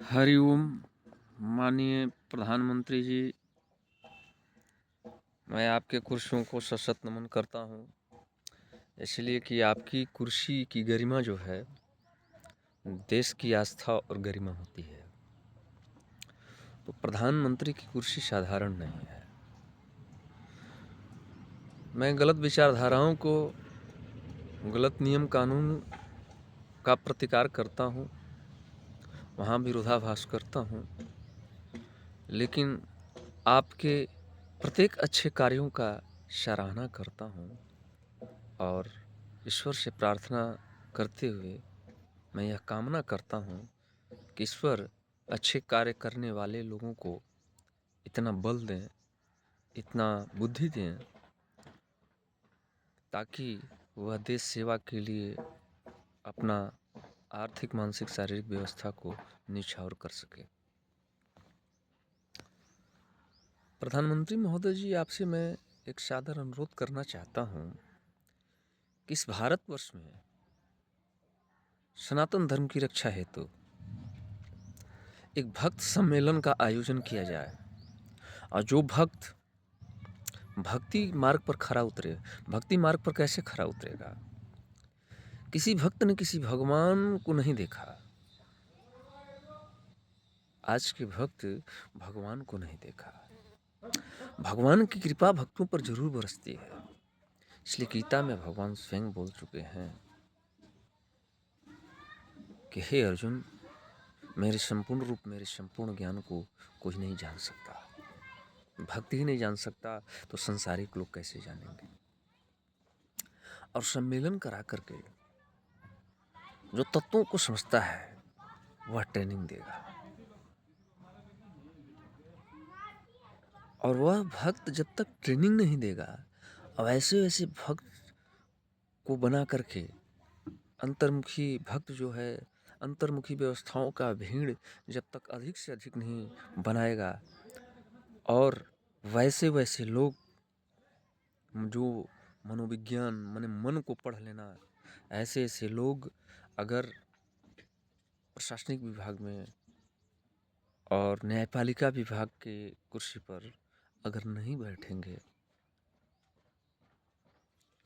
हरिओम। माननीय प्रधानमंत्री जी, मैं आपके कुर्सियों को सशक्त नमन करता हूँ, इसलिए कि आपकी कुर्सी की गरिमा जो है देश की आस्था और गरिमा होती है। तो प्रधानमंत्री की कुर्सी साधारण नहीं है। मैं गलत विचारधाराओं को, गलत नियम कानून का प्रतिकार करता हूँ, वहाँ विरोधाभास करता हूँ, लेकिन आपके प्रत्येक अच्छे कार्यों का सराहना करता हूँ और ईश्वर से प्रार्थना करते हुए मैं यह कामना करता हूँ कि ईश्वर अच्छे कार्य करने वाले लोगों को इतना बल दें, इतना बुद्धि दें, ताकि वह देश सेवा के लिए अपना आर्थिक, मानसिक, शारीरिक व्यवस्था को निछावर कर सके। प्रधानमंत्री महोदय जी, आपसे मैं एक सादर अनुरोध करना चाहता हूँ कि इस भारतवर्ष में सनातन धर्म की रक्षा हेतु एक भक्त सम्मेलन का आयोजन किया जाए और जो भक्त भक्ति मार्ग पर खरा उतरे। भक्ति मार्ग पर कैसे खरा उतरेगा? किसी भक्त ने किसी भगवान को नहीं देखा। आज के भक्त भगवान को नहीं देखा। भगवान की कृपा भक्तों पर जरूर बरसती है, इसलिए गीता में भगवान स्वयं बोल चुके हैं कि हे अर्जुन, मेरे संपूर्ण रूप, मेरे संपूर्ण ज्ञान को कोई नहीं जान सकता। भक्त ही नहीं जान सकता तो संसारिक लोग कैसे जानेंगे? और सम्मेलन करा करके जो तत्वों को समझता है वह ट्रेनिंग देगा, और वह भक्त जब तक ट्रेनिंग नहीं देगा, अब ऐसे वैसे भक्त को बना करके अंतर्मुखी भक्त जो है, अंतर्मुखी व्यवस्थाओं का भीड़ जब तक अधिक से अधिक नहीं बनाएगा, और वैसे वैसे लोग जो मनोविज्ञान माने मन को पढ़ लेना, ऐसे ऐसे लोग अगर प्रशासनिक विभाग में और न्यायपालिका विभाग के कुर्सी पर अगर नहीं बैठेंगे,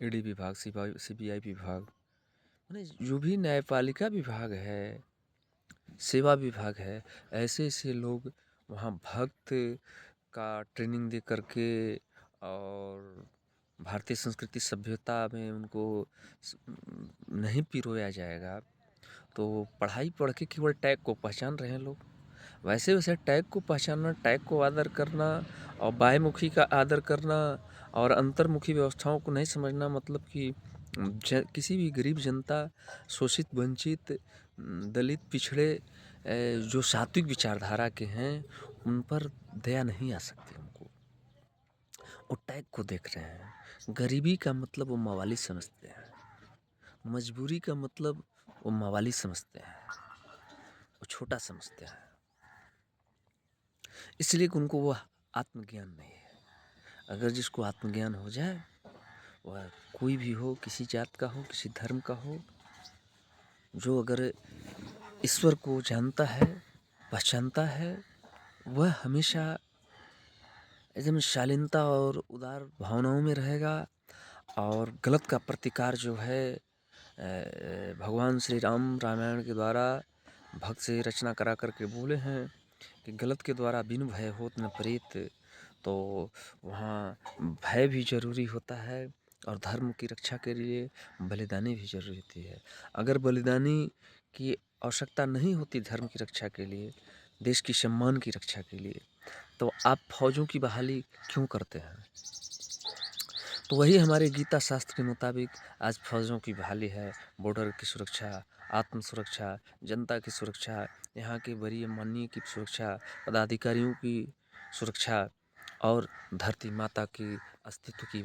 ईडी विभाग, सीबीआई विभाग, माने जो भी न्यायपालिका विभाग है, सेवा विभाग है, ऐसे ऐसे लोग वहाँ भक्त का ट्रेनिंग दे करके और भारतीय संस्कृति सभ्यता में उनको नहीं पिरोया जाएगा, तो पढ़ाई पढ़ के केवल टैग को पहचान रहे हैं लोग। वैसे वैसे टैग को पहचानना, टैग को आदर करना और बाह्यमुखी का आदर करना और अंतर्मुखी व्यवस्थाओं को नहीं समझना, मतलब कि किसी भी गरीब जनता, शोषित, वंचित, दलित, पिछड़े जो सात्विक विचारधारा के हैं, उन पर दया नहीं आ सकती उनको। वो टैग को देख रहे हैं। गरीबी का मतलब वो मवाली समझते हैं, मजबूरी का मतलब वो मवाली समझते हैं, वो छोटा समझते हैं, इसलिए कि उनको वह आत्मज्ञान नहीं है। अगर जिसको आत्मज्ञान हो जाए, वह कोई भी हो, किसी जात का हो, किसी धर्म का हो, जो अगर ईश्वर को जानता है, पहचानता है, वह हमेशा एकदम शालीनता और उदार भावनाओं में रहेगा। और गलत का प्रतिकार जो है, भगवान श्री राम रामायण के द्वारा भक्त से रचना करा करके बोले हैं कि गलत के द्वारा बिन भय होत न प्रीत। तो वहाँ भय भी जरूरी होता है और धर्म की रक्षा के लिए बलिदानी भी जरूरी होती है। अगर बलिदानी की आवश्यकता नहीं होती धर्म की रक्षा के लिए, देश की सम्मान की रक्षा के लिए, तो आप फौजों की बहाली क्यों करते हैं? तो वही हमारे गीता शास्त्र के मुताबिक आज फौजों की बहाली है। बॉर्डर की सुरक्षा, आत्म सुरक्षा, जनता की सुरक्षा, यहाँ के वरीय माननीय की सुरक्षा, पदाधिकारियों की सुरक्षा और धरती माता की अस्तित्व की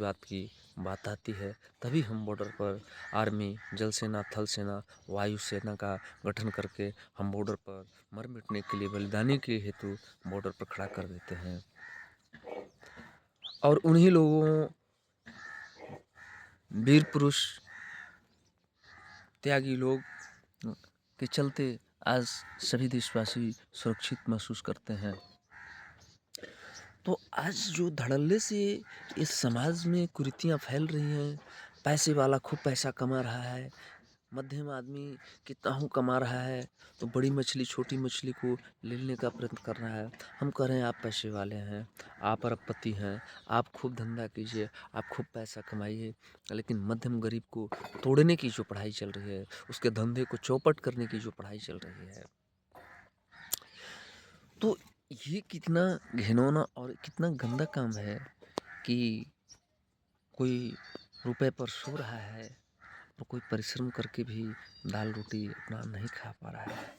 बात आती है, तभी हम बॉर्डर पर आर्मी, जल सेना, थल सेना, वायु सेना का गठन करके हम बॉर्डर पर मर मिटने के लिए, बलिदानी के हेतु बॉर्डर पर खड़ा कर देते हैं। और उन्हीं लोगों, वीर पुरुष, त्यागी लोग के चलते आज सभी देशवासी सुरक्षित महसूस करते हैं। तो आज जो धड़ल्ले से इस समाज में कुरीतियाँ फैल रही हैं, पैसे वाला खूब पैसा कमा रहा है, मध्यम आदमी कितना हूँ कमा रहा है, तो बड़ी मछली छोटी मछली को ले लेने का प्रयत्न कर रहा है। हम कह रहे हैं आप पैसे वाले हैं, आप अरबपति हैं, आप खूब धंधा कीजिए, आप खूब पैसा कमाइए, लेकिन मध्यम गरीब को तोड़ने की जो पढ़ाई चल रही है, उसके धंधे को चौपट करने की जो पढ़ाई चल रही है, तो ये कितना घिनौना और कितना गंदा काम है कि कोई रुपए पर सो रहा है और कोई परिश्रम करके भी दाल रोटी अपना नहीं खा पा रहा है।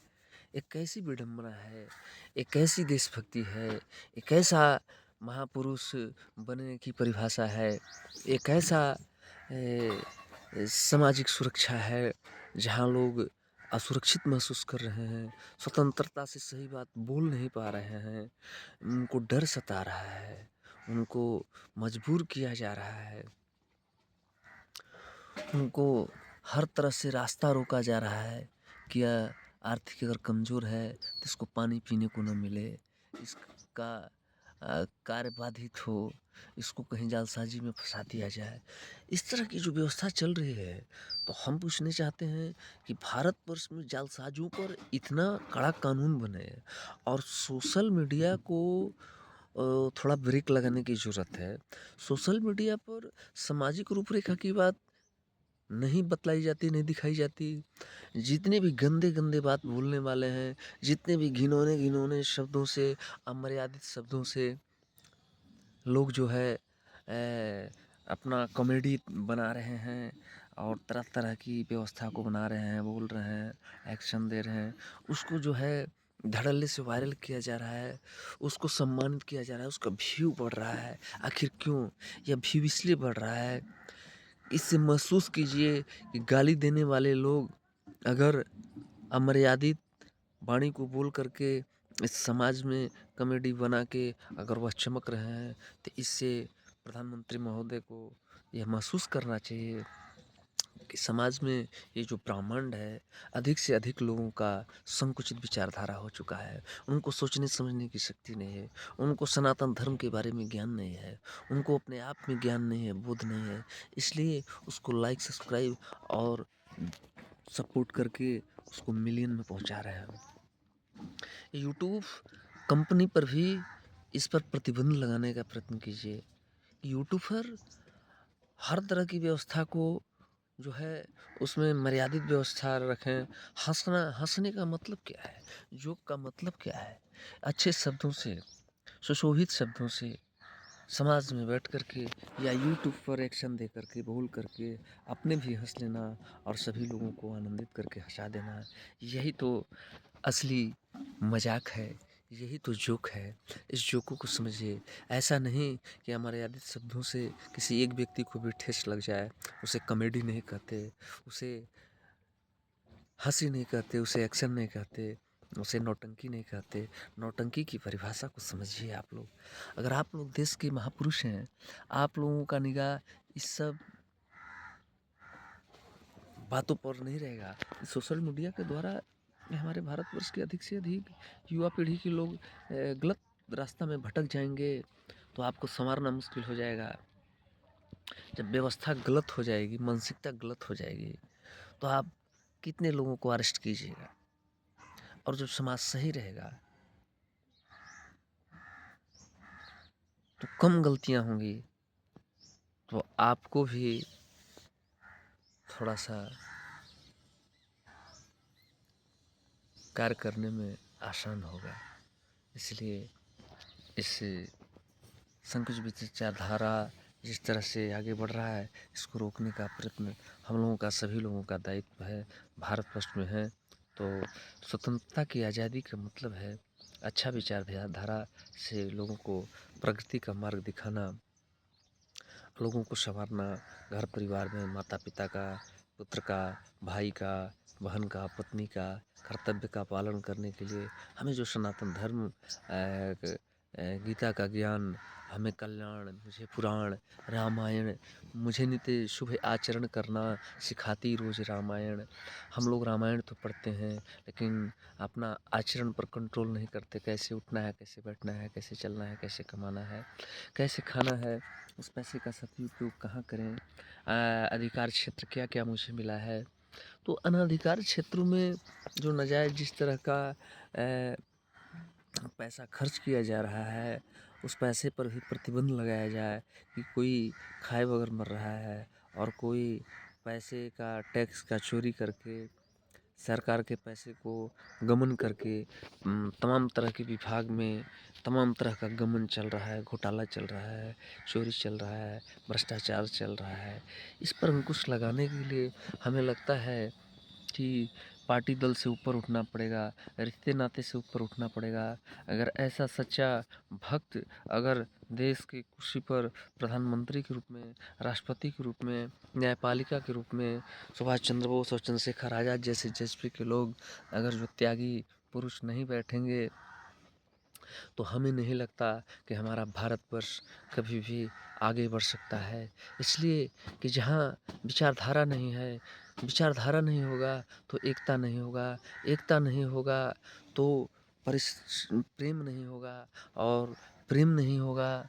एक कैसी विडंबना है, एक कैसी देशभक्ति है, एक ऐसा महापुरुष बनने की परिभाषा है, एक ऐसा सामाजिक सुरक्षा है जहाँ लोग असुरक्षित महसूस कर रहे हैं, स्वतंत्रता से सही बात बोल नहीं पा रहे हैं, उनको डर सता रहा है, उनको मजबूर किया जा रहा है, उनको हर तरह से रास्ता रोका जा रहा है कि आर्थिक अगर कमज़ोर है तो इसको पानी पीने को न मिले, इसका कार्य बाधित हो, इसको कहीं जालसाजी में फंसा दिया जाए। इस तरह की जो व्यवस्था चल रही है, तो हम पूछना चाहते हैं कि भारतवर्ष में जालसाजियों पर इतना कड़ा कानून बने और सोशल मीडिया को थोड़ा ब्रेक लगाने की ज़रूरत है। सोशल मीडिया पर सामाजिक रूपरेखा की बात नहीं बतलाई जाती, नहीं दिखाई जाती। जितने भी गंदे-गंदे बात बोलने वाले हैं, जितने भी घिनौने-घिनौने शब्दों से, अमर्यादित शब्दों से लोग जो है अपना कॉमेडी बना रहे हैं और तरह-तरह की व्यवस्था को बना रहे हैं, बोल रहे हैं, एक्शन दे रहे हैं, उसको जो है धड़ल्ले से वायरल किया जा रहा है, उसको सम्मानित किया जा रहा है, उसका व्यू बढ़ रहा है। आखिर क्यों? यह व्यू इसलिए बढ़ रहा है, इससे महसूस कीजिए कि गाली देने वाले लोग अगर अमर्यादित वाणी को बोल करके इस समाज में कॉमेडी बना के अगर वह चमक रहे हैं, तो इससे प्रधानमंत्री महोदय को यह महसूस करना चाहिए कि समाज में ये जो ब्रह्मांड है, अधिक से अधिक लोगों का संकुचित विचारधारा हो चुका है। उनको सोचने समझने की शक्ति नहीं है, उनको सनातन धर्म के बारे में ज्ञान नहीं है, उनको अपने आप में ज्ञान नहीं है, बोध नहीं है। इसलिए उसको लाइक, सब्सक्राइब और सपोर्ट करके उसको मिलियन में पहुंचा रहे हैं। यूट्यूब कंपनी पर भी इस पर प्रतिबंध लगाने का प्रयत्न कीजिए। यूट्यूबर हर तरह की व्यवस्था को जो है उसमें मर्यादित व्यवस्था रखें। हँसने का मतलब क्या है? जोक का मतलब क्या है? अच्छे शब्दों से, सुशोभित शब्दों से समाज में बैठ कर के या यूट्यूब पर एक्शन दे कर के, बोल कर के अपने भी हँस लेना और सभी लोगों को आनंदित करके हँसा देना, यही तो असली मजाक है, यही तो जोक है। इस जोकों को समझिए। ऐसा नहीं कि अमर्यादित शब्दों से किसी एक व्यक्ति को भी ठेस लग जाए, उसे कॉमेडी नहीं कहते, उसे हँसी नहीं कहते, उसे एक्शन नहीं कहते, उसे नौटंकी नहीं कहते। नौटंकी की परिभाषा को समझिए आप लोग। अगर आप लोग देश के महापुरुष हैं, आप लोगों का निगाह इस सब बातों पर नहीं रहेगा। सोशल मीडिया के द्वारा हमारे भारतवर्ष के अधिक से अधिक युवा पीढ़ी के लोग गलत रास्ता में भटक जाएंगे, तो आपको संवारना मुश्किल हो जाएगा। जब व्यवस्था गलत हो जाएगी, मानसिकता गलत हो जाएगी, तो आप कितने लोगों को अरेस्ट कीजिएगा। और जब समाज सही रहेगा तो कम गलतियां होंगी, तो आपको भी थोड़ा सा कार्य करने में आसान होगा। इसलिए इस संकुच विचारधारा जिस तरह से आगे बढ़ रहा है, इसको रोकने का प्रयत्न हम लोगों का, सभी लोगों का दायित्व है। भारतवर्ष में है तो स्वतंत्रता की आज़ादी का मतलब है अच्छा विचारधारा से लोगों को प्रगति का मार्ग दिखाना, लोगों को संवारना, घर परिवार में माता पिता का, पुत्र का, भाई का, बहन का, पत्नी का कर्तव्य का पालन करने के लिए हमें जो सनातन धर्म गीता का ज्ञान हमें कल्याण, मुझे पुराण रामायण, मुझे नित्य शुभ आचरण करना सिखाती रोज रामायण। हम लोग रामायण तो पढ़ते हैं लेकिन अपना आचरण पर कंट्रोल नहीं करते। कैसे उठना है, कैसे बैठना है, कैसे चलना है, कैसे कमाना है, कैसे खाना है, उस पैसे का सदुपयोग कहाँ करें, अधिकार क्षेत्र क्या क्या मुझे मिला है। तो अनाधिकार क्षेत्रों में जो नाजायज़ जिस तरह का पैसा खर्च किया जा रहा है, उस पैसे पर भी प्रतिबंध लगाया जाए कि कोई खाए बगैर मर रहा है और कोई पैसे का टैक्स का चोरी करके सरकार के पैसे को गमन करके तमाम तरह के विभाग में तमाम तरह का गमन चल रहा है, घोटाला चल रहा है, चोरी चल रहा है, भ्रष्टाचार चल रहा है। इस पर अंकुश लगाने के लिए हमें लगता है कि पार्टी दल से ऊपर उठना पड़ेगा, रिश्ते नाते से ऊपर उठना पड़ेगा। अगर ऐसा सच्चा भक्त अगर देश की कुर्सी पर प्रधानमंत्री के रूप में, राष्ट्रपति के रूप में, न्यायपालिका के रूप में सुभाष चंद्र बोस और चंद्रशेखर आज़ाद जैसे यशस्वी के लोग अगर जो त्यागी पुरुष नहीं बैठेंगे तो हमें नहीं लगता कि हमारा भारतवर्ष कभी भी आगे बढ़ सकता है। इसलिए कि जहाँ विचारधारा नहीं है, विचारधारा नहीं होगा तो एकता नहीं होगा, एकता नहीं होगा तो प्रेम नहीं होगा और प्रेम नहीं होगा।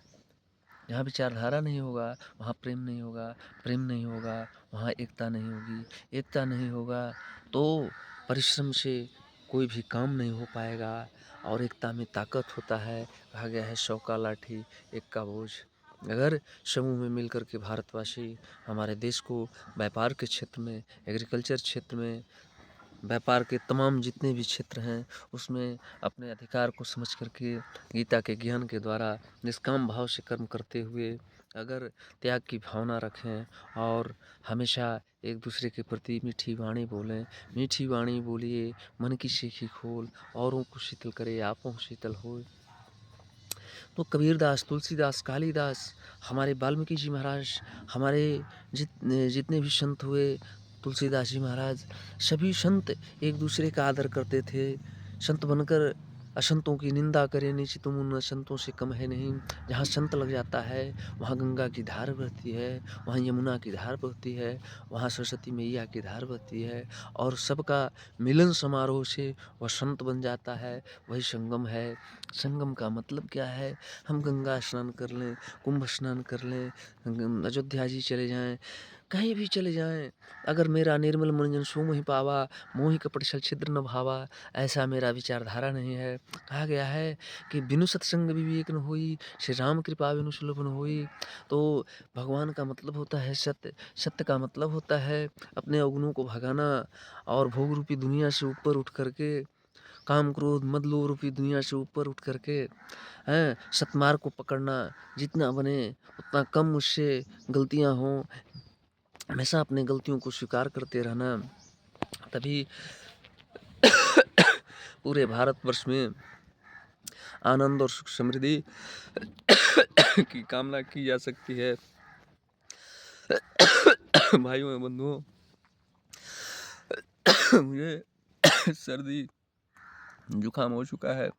जहाँ विचारधारा नहीं होगा वहाँ प्रेम नहीं होगा, प्रेम नहीं होगा वहाँ एकता नहीं होगी, एकता नहीं होगा तो परिश्रम से कोई भी काम नहीं हो पाएगा। और एकता में ताकत होता है। कहा गया है 100 का लाठी एक का बोझ। अगर समूह में मिलकर के भारतवासी हमारे देश को व्यापार के क्षेत्र में, एग्रीकल्चर क्षेत्र में, व्यापार के तमाम जितने भी क्षेत्र हैं उसमें अपने अधिकार को समझ करके गीता के ज्ञान के द्वारा निष्काम भाव से कर्म करते हुए अगर त्याग की भावना रखें और हमेशा एक दूसरे के प्रति मीठी वाणी बोलें। मीठी वाणी बोलिए मन की सीखी खोल, औरों को शीतल करे आपों शीतल होए। तो कबीरदास, तुलसीदास, कालिदास, हमारे वाल्मीकि जी महाराज, हमारे जितने भी संत हुए, तुलसीदास जी महाराज, सभी संत एक दूसरे का आदर करते थे। संत बनकर असंतों की निंदा करे नीच तुम उन संतों से कम है नहीं। जहाँ संत लग जाता है वहाँ गंगा की धार बहती है, वहाँ यमुना की धार बहती है, वहाँ सरस्वती मैया की धार बहती है और सबका मिलन समारोह से वह संत बन जाता है। वही संगम है। संगम का मतलब क्या है? हम गंगा स्नान कर लें, कुंभ स्नान कर लें, अयोध्या जी चले जाएं, कहीं भी चले जाएं, अगर मेरा निर्मल मन जन सो मोहि पावा, मोहि कपट छल छिद्र न भावा, ऐसा मेरा विचारधारा नहीं है। कहा गया है कि बिनु सत्संग विवेक न होई, श्री राम कृपा बिनु सुलभ न होई। तो भगवान का मतलब होता है सत्य, सत्य का मतलब होता है अपने अवगुणों को भगाना और भोग रूपी दुनिया से ऊपर उठ करके, काम क्रोध मद लोभ रूपी दुनिया से ऊपर उठ करके हैं सतमार्ग को पकड़ना। जितना बने उतना कम मुझसे गलतियां हों, हमेशा अपने गलतियों को स्वीकार करते रहना। तभी पूरे भारतवर्ष में आनंद और सुख समृद्धि की कामना की जा सकती है। भाइयों एवं बंधुओं, मुझे सर्दी जुकाम हो चुका है,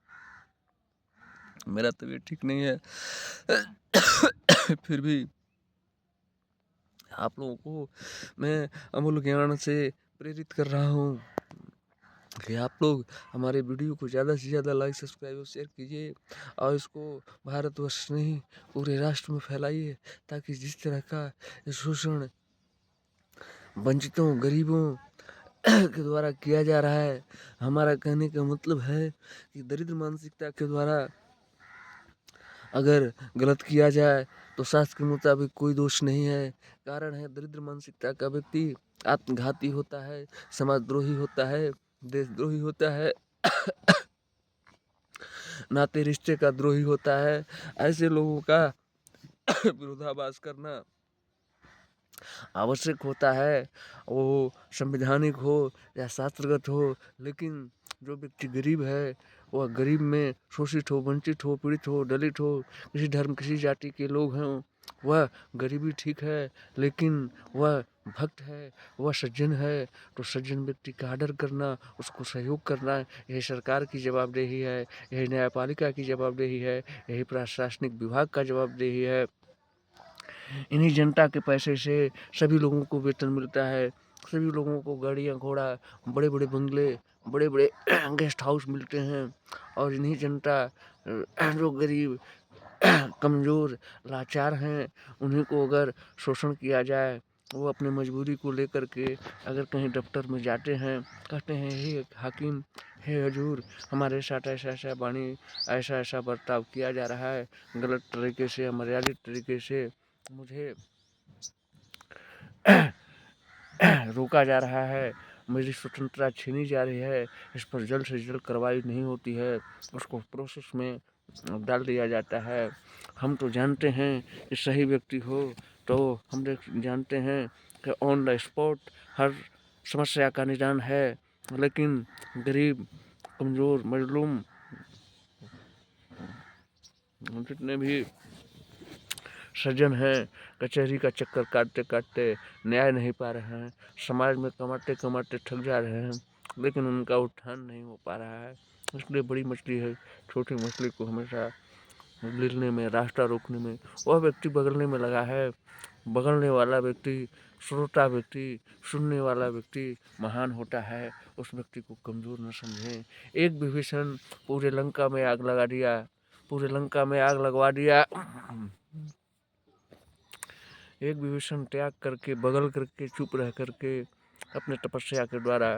मेरा तबीयत ठीक नहीं है। फिर भी आप लोगों को मैं अमूल्य ज्ञान से प्रेरित कर रहा हूँ कि आप लोग हमारे वीडियो को ज़्यादा से ज़्यादा लाइक सब्सक्राइब और शेयर कीजिए और इसको भारतवर्ष नहीं पूरे राष्ट्र में फैलाइए, ताकि जिस तरह का शोषण वंचितों गरीबों के द्वारा किया जा रहा है, हमारा कहने का मतलब है कि दरिद्र मानसिकता के द्वारा अगर गलत किया जाए तो शास्त्र के मुताबिक कोई दोष नहीं है। कारण है दरिद्र मानसिकता का व्यक्ति आत्मघाती होता है, समाजद्रोही होता है, देशद्रोही होता है, नाते रिश्ते का द्रोही होता है। ऐसे लोगों का विरोधाभास करना आवश्यक होता है, वो संवैधानिक हो या शास्त्रगत हो। लेकिन जो व्यक्ति गरीब है वह गरीब में शोषित हो, वंचित हो, पीड़ित हो, दलित हो, किसी धर्म किसी जाति के लोग हों, वह गरीबी ठीक है लेकिन वह भक्त है, वह सज्जन है, तो सज्जन व्यक्ति का आदर करना, उसको सहयोग करना, यही सरकार की जवाबदेही है, यही न्यायपालिका की जवाबदेही है, यही प्रशासनिक विभाग का जवाबदेही है। इन्हीं जनता के पैसे से सभी लोगों को वेतन मिलता है, सभी लोगों को गाड़ियाँ घोड़ा, बड़े बड़े बंगले, बड़े बड़े गेस्ट हाउस मिलते हैं। और इन्हीं जनता जो गरीब कमज़ोर लाचार हैं, उन्हीं को अगर शोषण किया जाए, वो अपने मजबूरी को लेकर के अगर कहीं दफ्तर में जाते हैं, कहते हैं हे हाकिम, हे हजूर, हमारे साथ ऐसा ऐसा वाणी, ऐसा ऐसा बर्ताव किया जा रहा है, गलत तरीके से, अमर्यादित तरीके से मुझे रोका जा रहा है, मेरी स्वतंत्रता छीनी जा रही है, इस पर जल्द से जल्द कार्रवाई नहीं होती है, उसको प्रोसेस में डाल दिया जाता है। हम तो जानते हैं कि सही व्यक्ति हो तो हम जानते हैं कि ऑन द स्पॉट हर समस्या का निदान है, लेकिन गरीब कमज़ोर मजलूम जितने भी सज्जन हैं, कचहरी का चक्कर काटते काटते न्याय नहीं पा रहे हैं, समाज में कमाते कमाते थक जा रहे हैं, लेकिन उनका उत्थान नहीं हो पा रहा है। इसलिए बड़ी मछली है, छोटी मछली को हमेशा गिरने में, रास्ता रोकने में वह व्यक्ति बगलने में लगा है। बगलने वाला व्यक्ति, श्रोता व्यक्ति, सुनने वाला व्यक्ति महान होता है, उस व्यक्ति को कमज़ोर न समझें। एक विभीषण पूरे लंका में आग लगा दिया, पूरे लंका में आग लगवा दिया। एक विभीषण त्याग करके, बगल करके, चुप रह करके अपने तपस्या के द्वारा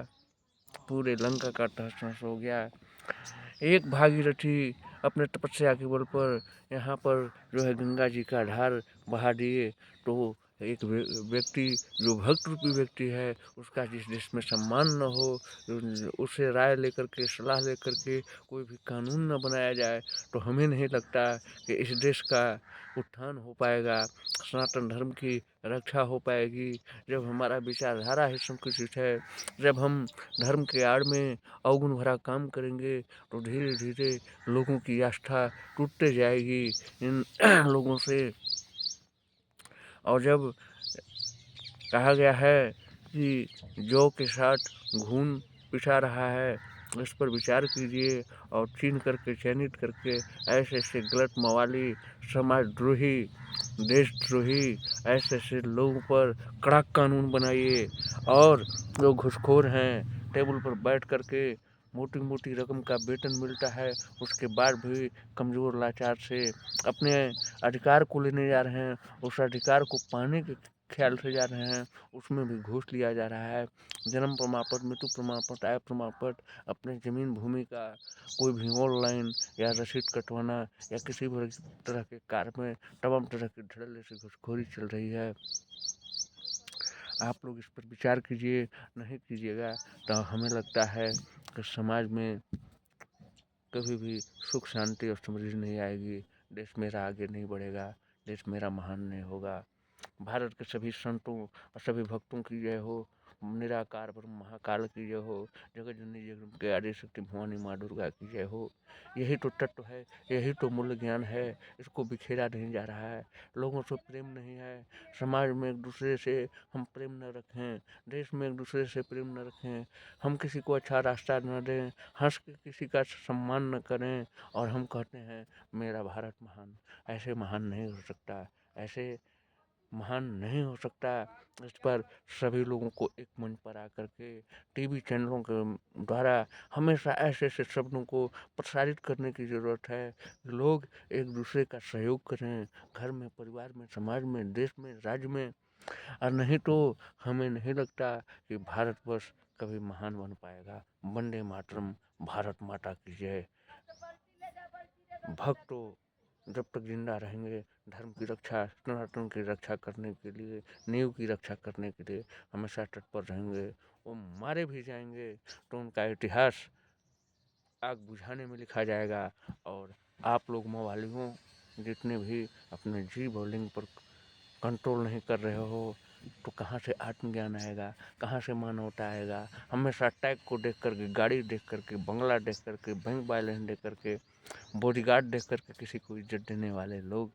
पूरे लंका का तहस नहस हो गया। एक भागीरथी अपने तपस्या के बल पर यहाँ पर जो है गंगा जी का धार बहा दिए, तो एक व्यक्ति जो भक्त रूपी व्यक्ति है, उसका जिस देश में सम्मान न हो, उसे राय लेकर के, सलाह लेकर के कोई भी कानून न बनाया जाए, तो हमें नहीं लगता कि इस देश का उत्थान हो पाएगा, सनातन धर्म की रक्षा हो पाएगी। जब हमारा विचारधारा ही संकुचित है, जब हम धर्म के आड़ में अवगुण भरा काम करेंगे, तो धीरे धीरे लोगों की आस्था टूटते जाएगी इन लोगों से। और जब कहा गया है कि जौ के साथ घून पिसा रहा है, इस पर विचार कीजिए और चीन करके, चयनित करके ऐसे ऐसे गलत मवाली, समाजद्रोही, देशद्रोही ऐसे ऐसे लोगों पर कड़ा कानून बनाइए। और जो घूसखोर हैं, टेबल पर बैठ करके मोटी मोटी रकम का वेतन मिलता है, उसके बाद भी कमज़ोर लाचार से अपने अधिकार को लेने जा रहे हैं, उस अधिकार को पाने के ख्याल से जा रहे हैं, उसमें भी घूस लिया जा रहा है। जन्म प्रमाण पत्र, मृत्यु प्रमाण पत्र, आय प्रमाण पत्र, अपने ज़मीन भूमि का कोई भी ऑनलाइन या रसीद कटवाना या किसी भी तरह के कार्य में तमाम तरह की धड़ल्ले से घूसखोरी चल रही है। आप लोग इस पर विचार कीजिए, नहीं कीजिएगा तो हमें लगता है कि समाज में कभी भी सुख शांति और समृद्धि नहीं आएगी, देश मेरा आगे नहीं बढ़ेगा, देश मेरा महान नहीं होगा। भारत के सभी संतों और सभी भक्तों की जय हो, निराकार ब्रह्म महाकाल की जय हो, जगत जननी जगत के आदि शक्ति भवानी माँ दुर्गा की जय हो। यही तो तत्व है, यही तो मूल्य ज्ञान है, इसको बिखेरा नहीं जा रहा है। लोगों से प्रेम नहीं है, समाज में एक दूसरे से हम प्रेम न रखें, देश में एक दूसरे से प्रेम न रखें, हम किसी को अच्छा रास्ता न दें, हंस के किसी का सम्मान न करें, और हम कहते हैं मेरा भारत महान। ऐसे महान नहीं हो सकता, ऐसे महान नहीं हो सकता। इस पर सभी लोगों को एक मंच पर आकर के टीवी चैनलों के द्वारा हमेशा ऐसे ऐसे शब्दों को प्रसारित करने की ज़रूरत है। लोग एक दूसरे का सहयोग करें, घर में, परिवार में, समाज में, देश में, राज्य में। और नहीं तो हमें नहीं लगता कि भारतवर्ष कभी महान बन पाएगा। वंदे मातरम, भारत माता की जय। भक्तों, जब तक जिंदा रहेंगे, धर्म की रक्षा, सनातन की रक्षा करने के लिए, नींव की रक्षा करने के लिए हमेशा तत्पर रहेंगे। वो मारे भी जाएंगे तो उनका इतिहास आग बुझाने में लिखा जाएगा। और आप लोग मवालियों, जितने भी अपने जीव और लिंग पर कंट्रोल नहीं कर रहे हो, तो कहाँ से आत्मज्ञान आएगा, कहाँ से मानवता आएगा। हमेशा टैग को देख करके, गाड़ी देख करके, बंगला देख करके, बैंक बैलेंस देख करके, बॉडीगार्ड देख करके किसी को इज्जत देने वाले लोग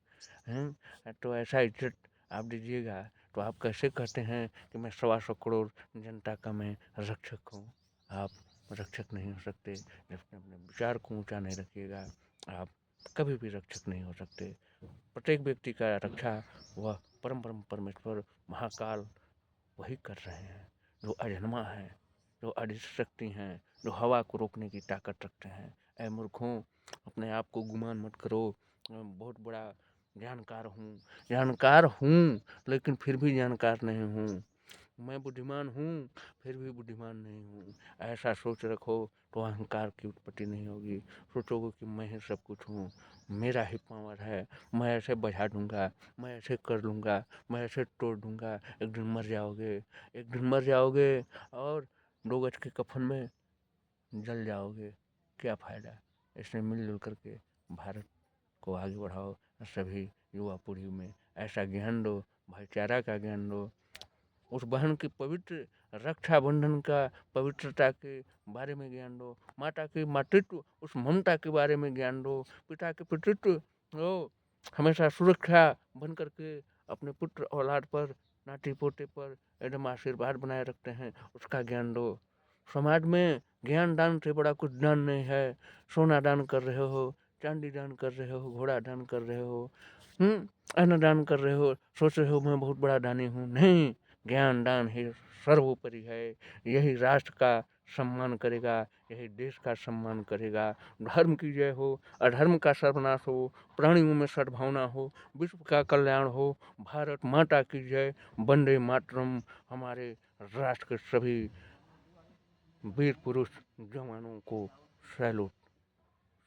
हैं, तो ऐसा इज्जत आप दीजिएगा तो आप कैसे कहते हैं कि मैं 125 करोड़ जनता का मैं रक्षक हूँ? आप रक्षक नहीं हो सकते। जब तक अपने विचार को ऊंचा नहीं रखिएगा, आप कभी भी रक्षक नहीं हो सकते। प्रत्येक व्यक्ति का रक्षा वह परम परम परमेश्वर महाकाल वही कर रहे हैं, जो अजन्मा है, जो अदृश्य शक्ति हैं, जो हवा को रोकने की ताकत रखते हैं। ऐ मूर्खों, अपने आप को गुमान मत करो। मैं बहुत बड़ा जानकार हूँ लेकिन फिर भी जानकार नहीं हूँ। मैं बुद्धिमान हूँ फिर भी बुद्धिमान नहीं हूँ। ऐसा सोच रखो तो अहंकार की उत्पत्ति नहीं होगी। सोचोगे कि मैं ही सब कुछ हूँ, मेरा ही पावर है, मैं ऐसे बजा दूंगा, मैं ऐसे कर लूँगा, मैं ऐसे तोड़ दूंगा। एक दिन मर जाओगे, एक दिन मर जाओगे और 2 गज के कफन में जल जाओगे। क्या फ़ायदा? इसलिए मिलजुल करके भारत को आगे बढ़ाओ। सभी युवा पीढ़ी में ऐसा ज्ञान दो, भाईचारा का ज्ञान दो। उस बहन की पवित्र रक्षाबंधन का पवित्रता के बारे में ज्ञान दो। माता की मातृत्व उस ममता के बारे में ज्ञान दो। पिता के पितृत्व वो हमेशा सुरक्षा बन करके अपने पुत्र औलाद पर, नाती पोते पर एकदम आशीर्वाद बनाए रखते हैं, उसका ज्ञान दो। समाज में ज्ञान दान से बड़ा कुछ दान नहीं है। सोना दान कर रहे हो, चांदी दान कर रहे हो, घोड़ा दान कर रहे हो, अन्न दान कर रहे हो, सोच रहे हो मैं बहुत बड़ा दानी हूँ। नहीं, ज्ञान दान ही सर्वोपरि है। यही राष्ट्र का सम्मान करेगा, यही देश का सम्मान करेगा। धर्म की जय हो, अधर्म का सर्वनाश हो, प्राणियों में सद्भावना हो, विश्व का कल्याण हो। भारत माता की जय। वंदे मातरम। हमारे राष्ट्र के सभी वीर पुरुष जवानों को सैल्यूट,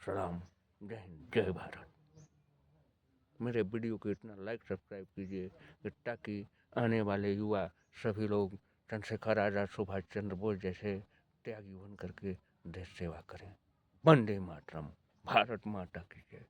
सलाम। जय हिंद, जय भारत। मेरे वीडियो को इतना लाइक सब्सक्राइब कीजिए ताकि आने वाले युवा सभी लोग चंद्रशेखर आज़ाद, सुभाष चंद्र बोस जैसे त्यागी बन करके देश सेवा करें। वंदे मातरम। भारत माता की जय।